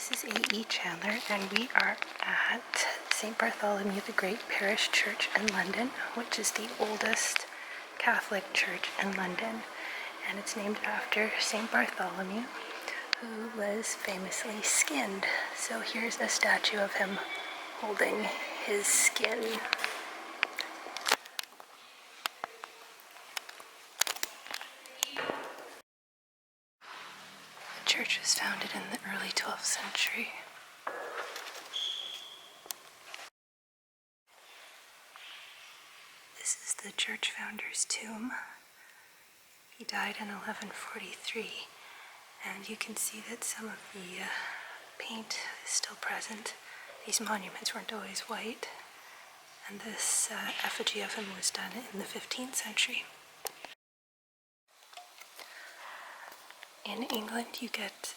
This is A.E. Chandler, and we are at St. Bartholomew the Great Parish Church in London, which is the oldest Catholic church in London, and it's named after St. Bartholomew, who was famously skinned. So here's a statue of him holding his skin. The church was founded in the early 12th century. This is the church founder's tomb. He died in 1143, and you can see that some of the paint is still present. These monuments weren't always white, and this effigy of him was done in the 15th century. In England, you get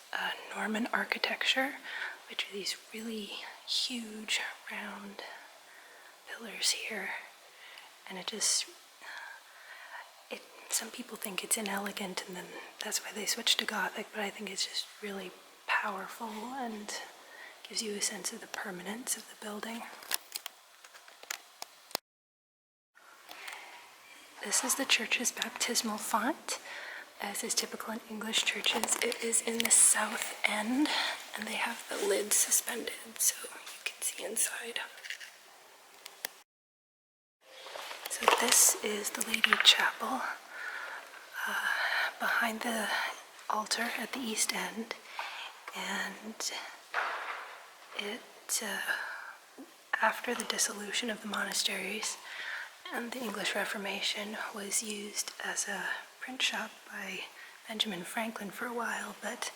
Norman architecture, which are these really huge round pillars here, and some people think it's inelegant, and then that's why they switched to Gothic, but I think it's just really powerful and gives you a sense of the permanence of the building. This is the church's baptismal font. As is typical in English churches, it is in the south end, and they have the lid suspended so you can see inside. So this is the Lady Chapel behind the altar at the east end, and it after the dissolution of the monasteries and the English Reformation was used as a print shop by Benjamin Franklin for a while, but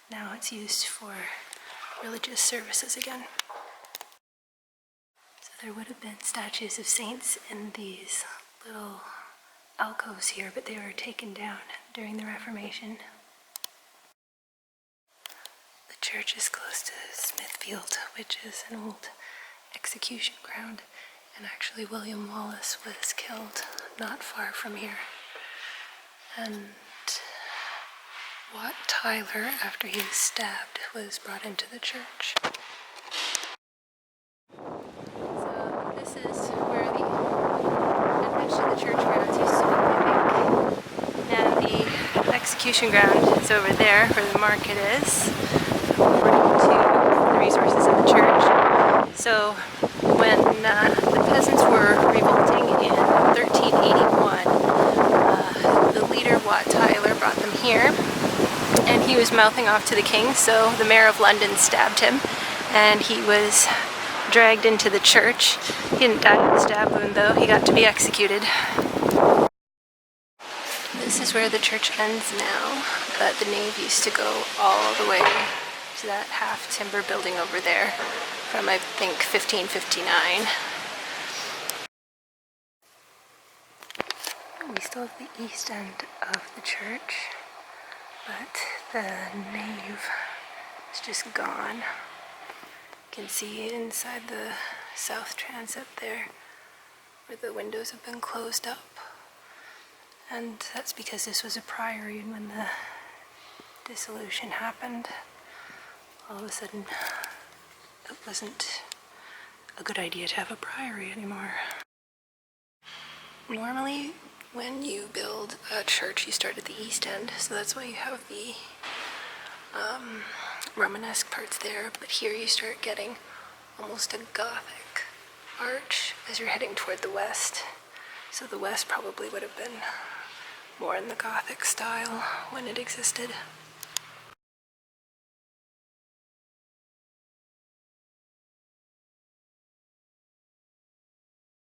now it's used for religious services again. So there would have been statues of saints in these little alcoves here, but they were taken down during the Reformation. The church is close to Smithfield, which is an old execution ground, and actually William Wallace was killed not far from here. And Wat Tyler, after he was stabbed, was brought into the church. So this is where the entrance to the church grounds used to be, I think. Now the execution ground is over there where the market is, according to the resources of the church. So when the peasants were revolting in 1381, the leader, Wat Tyler, brought them here, and he was mouthing off to the king, so the mayor of London stabbed him, and he was dragged into the church. He didn't die of the stab wound, though. He got to be executed. This is where the church ends now, but the nave used to go all the way to that half-timber building over there from, I think, 1559. We still have the east end of the church, but the nave is just gone. You can see inside the south transept there where the windows have been closed up. And that's because this was a priory, and when the dissolution happened, all of a sudden it wasn't a good idea to have a priory anymore. Normally, when you build a church, you start at the east end, so that's why you have the Romanesque parts there, but here you start getting almost a Gothic arch as you're heading toward the west. So the west probably would have been more in the Gothic style when it existed.